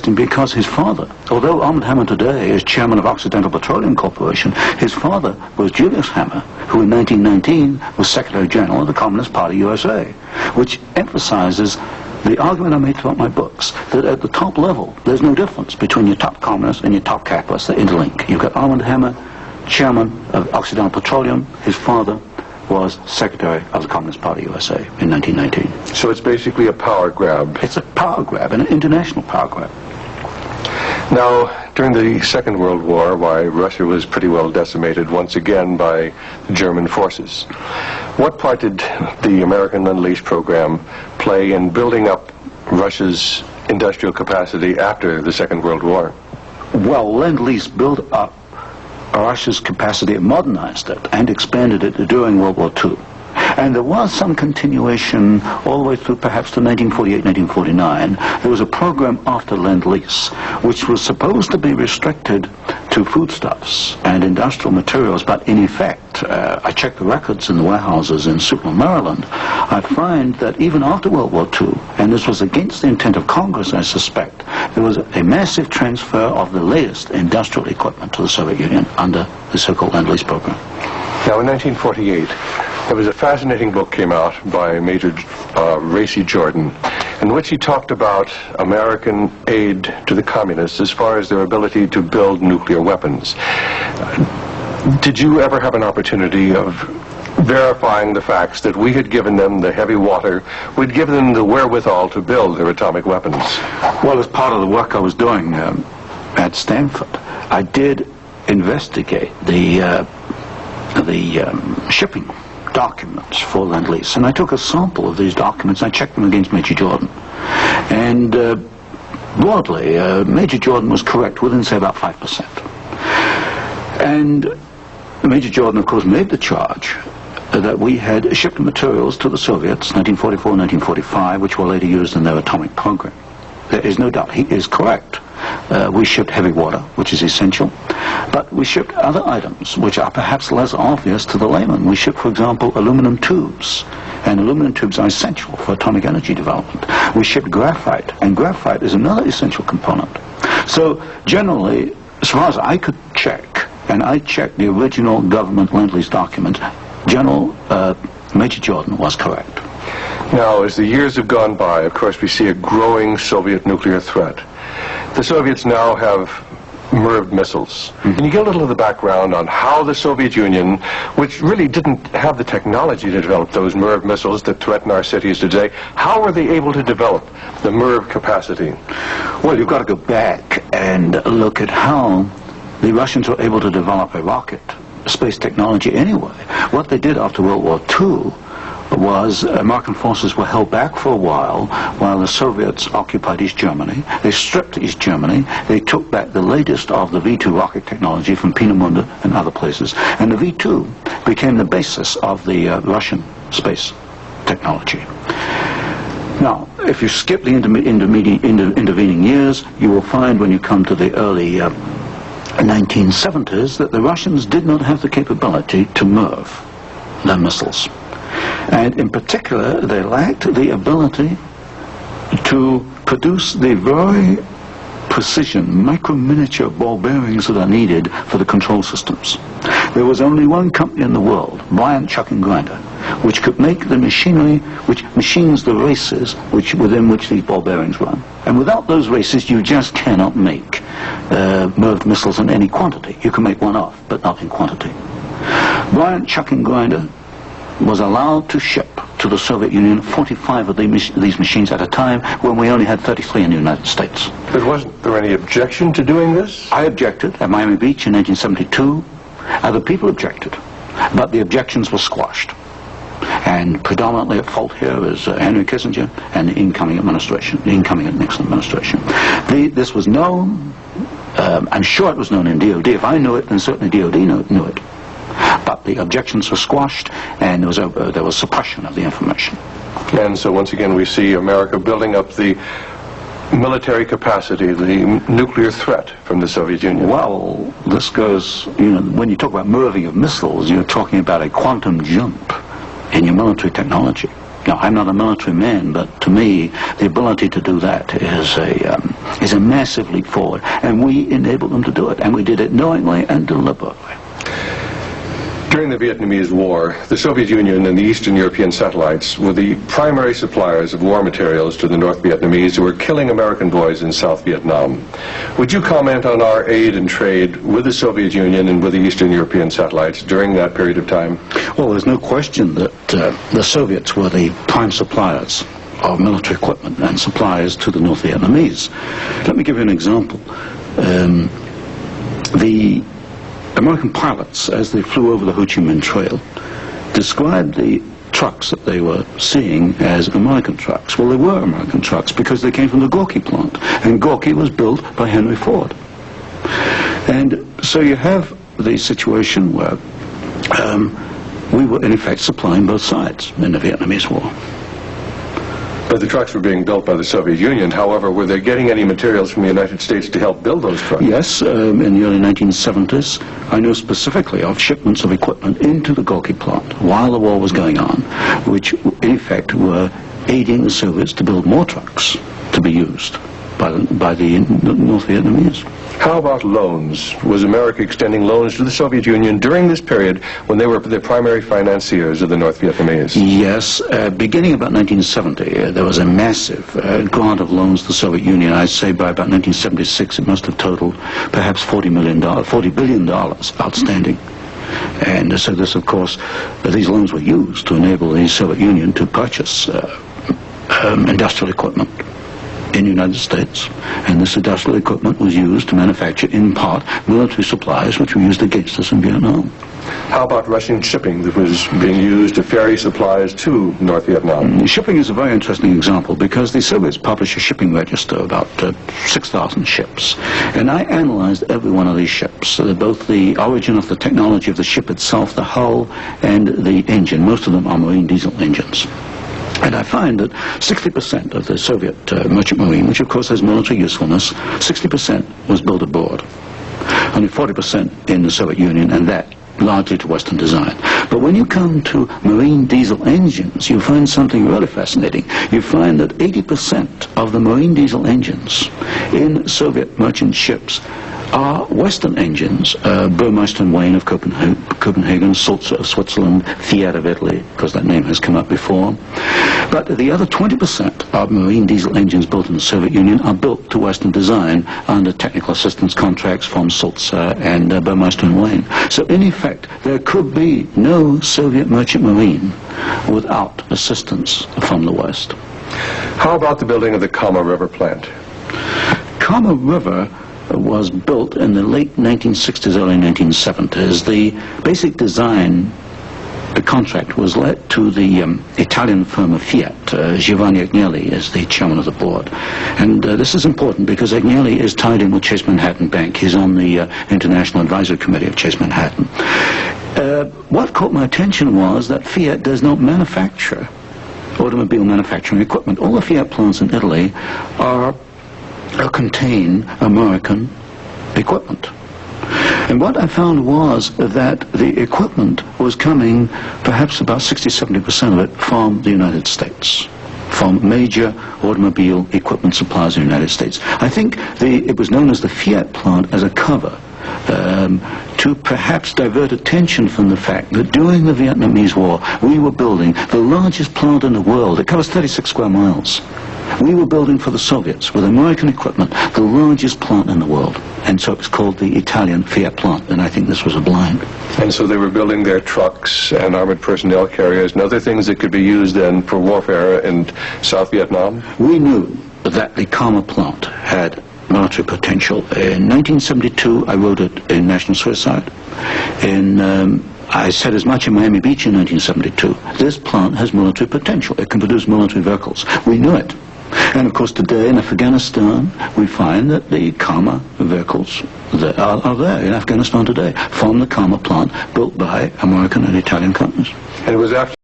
interesting because his father, although Armand Hammer today is chairman of Occidental Petroleum Corporation, his father was Julius Hammer, who in 1919 was Secretary General of the Communist Party USA, which emphasizes the argument I made throughout my books, that at the top level, there's no difference between your top communists and your top capitalists. They interlink. You've got Armand Hammer, chairman of Occidental Petroleum. His father was Secretary of the Communist Party USA in 1919. So it's basically a power grab. It's a power grab, an international power grab. Now, during the Second World War, why Russia was pretty well decimated once again by the German forces. What part did the American Lend-Lease program play in building up Russia's industrial capacity after the Second World War? Well, Lend-Lease built up Russia's capacity, modernized it, and expanded it during World War II. And there was some continuation all the way through perhaps to 1948, 1949. There was a program after Lend-Lease, which was supposed to be restricted to foodstuffs and industrial materials, but in effect, I checked the records in the warehouses in Sutton, Maryland, I find that even after World War II, and this was against the intent of Congress, I suspect, there was a massive transfer of the latest industrial equipment to the Soviet Union under the so-called Lend-Lease program. Now, in 1948, there was a fascinating book came out by Major Racy Jordan, in which he talked about American aid to the communists as far as their ability to build nuclear weapons. Did you ever have an opportunity of verifying the facts that we had given them the heavy water, we'd given them the wherewithal to build their atomic weapons? Well, as part of the work I was doing at Stanford, I did investigate the shipping documents for Lend-Lease, and I took a sample of these documents and I checked them against Major Jordan. And broadly, Major Jordan was correct within, say, about 5%. And Major Jordan, of course, made the charge that we had shipped materials to the Soviets, 1944, 1945, which were later used in their atomic program. There is no doubt. He is correct. We shipped heavy water, which is essential, but we shipped other items which are perhaps less obvious to the layman. We shipped, for example, aluminum tubes, and aluminum tubes are essential for atomic energy development. We shipped graphite, and graphite is another essential component. So generally, as far as I could check, and I checked the original government Lend-Lease documents, General Major Jordan was correct. Now, as the years have gone by, of course, we see a growing Soviet nuclear threat. The Soviets now have MIRV missiles. Can you get a little of the background on how the Soviet Union, which really didn't have the technology to develop those MIRV missiles that threaten our cities today, how were they able to develop the MIRV capacity? Well, you've got to go back and look at how the Russians were able to develop a rocket, space technology anyway. What they did after World War II was American forces were held back for a while the Soviets occupied East Germany. They stripped East Germany. They took back the latest of the V-2 rocket technology from Peenemünde and other places. And the V-2 became the basis of the Russian space technology. Now, if you skip the intervening years, you will find when you come to the early 1970s that the Russians did not have the capability to MIRV their missiles. And in particular, they lacked the ability to produce the very precision, micro-miniature ball bearings that are needed for the control systems. There was only one company in the world, Bryant Chuck and Grinder, which could make the machinery which machines the races within which these ball bearings run. And without those races, you just cannot make MIRV missiles in any quantity. You can make one off, but not in quantity. Bryant Chuck and Grinder was allowed to ship to the Soviet Union 45 of these machines at a time when we only had 33 in the United States. But wasn't there any objection to doing this? I objected at Miami Beach in 1972. Other people objected, but the objections were squashed. And predominantly at fault here is Henry Kissinger and the incoming administration, the incoming Nixon administration. This was known, I'm sure it was known in DOD. If I knew it, then certainly DOD knew it. But the objections were squashed, and there was suppression of the information. And so once again we see America building up the military capacity, the nuclear threat from the Soviet Union. Well, this goes, when you talk about MIRVing of missiles, you're talking about a quantum jump in your military technology. Now, I'm not a military man, but to me, the ability to do that is a massive leap forward, and we enabled them to do it, and we did it knowingly and deliberately. During the Vietnamese War, the Soviet Union and the Eastern European satellites were the primary suppliers of war materials to the North Vietnamese who were killing American boys in South Vietnam. Would you comment on our aid and trade with the Soviet Union and with the Eastern European satellites during that period of time? Well, there's no question that the Soviets were the prime suppliers of military equipment and suppliers to the North Vietnamese. Let me give you an example. The American pilots, as they flew over the Ho Chi Minh Trail, described the trucks that they were seeing as American trucks. Well, they were American trucks because they came from the Gorky plant, and Gorky was built by Henry Ford. And so you have the situation where we were in effect supplying both sides in the Vietnamese War. But the trucks were being built by the Soviet Union. However, were they getting any materials from the United States to help build those trucks? Yes, in the early 1970s, I know specifically of shipments of equipment into the Gorky plant while the war was going on, which in effect were aiding the Soviets to build more trucks to be used by the North Vietnamese. How about loans? Was America extending loans to the Soviet Union during this period when they were the primary financiers of the North Vietnamese? Yes. Beginning about 1970, there was a massive grant of loans to the Soviet Union. I'd say by about 1976, it must have totaled perhaps $40 billion outstanding. And so this, of course, these loans were used to enable the Soviet Union to purchase industrial equipment in the United States, and this industrial equipment was used to manufacture, in part, military supplies which were used against us in Vietnam. How about Russian shipping that was being used to ferry supplies to North Vietnam? Shipping is a very interesting example because the Soviets published a shipping register, about 6,000 ships, and I analyzed every one of these ships, both the origin of the technology of the ship itself, the hull, and the engine. Most of them are marine diesel engines. And I find that 60% of the Soviet merchant marine, which of course has military usefulness, 60% was built aboard. Only 40% in the Soviet Union, and that largely to Western design. But when you come to marine diesel engines, you find something really fascinating. You find that 80% of the marine diesel engines in Soviet merchant ships are Western engines, Burmeister & Wain of Copenhagen, Sulzer of Switzerland, Fiat of Italy, because that name has come up before. But the other 20% of marine diesel engines built in the Soviet Union are built to Western design under technical assistance contracts from Sulzer and Burmeister & Wain. So in effect, there could be no Soviet merchant marine without assistance from the West. How about the building of the Kama River plant? Kama River was built in the late 1960s, early 1970s. The basic design, the contract was let to the Italian firm of Fiat. Giovanni Agnelli is the chairman of the board. And this is important because Agnelli is tied in with Chase Manhattan Bank. He's on the International Advisory Committee of Chase Manhattan. What caught my attention was that Fiat does not manufacture automobile manufacturing equipment. All the Fiat plants in Italy contain American equipment. And what I found was that the equipment was coming, perhaps about 60-70% of it, from the United States, from major automobile equipment suppliers in the United States. I think it was known as the Fiat plant as a cover to perhaps divert attention from the fact that during the Vietnamese War, we were building the largest plant in the world. It covers 36 square miles. We were building for the Soviets, with American equipment, the largest plant in the world. And so it was called the Italian Fiat plant, and I think this was a blind. And so they were building their trucks and armored personnel carriers and other things that could be used then for warfare in South Vietnam? We knew that the Kama plant had military potential. In 1972, I wrote it in National Suicide. I said as much in Miami Beach in 1972. This plant has military potential. It can produce military vehicles. We knew it. And of course today in Afghanistan we find that the Kama vehicles that are there in Afghanistan today from the Kama plant built by American and Italian companies. And it was after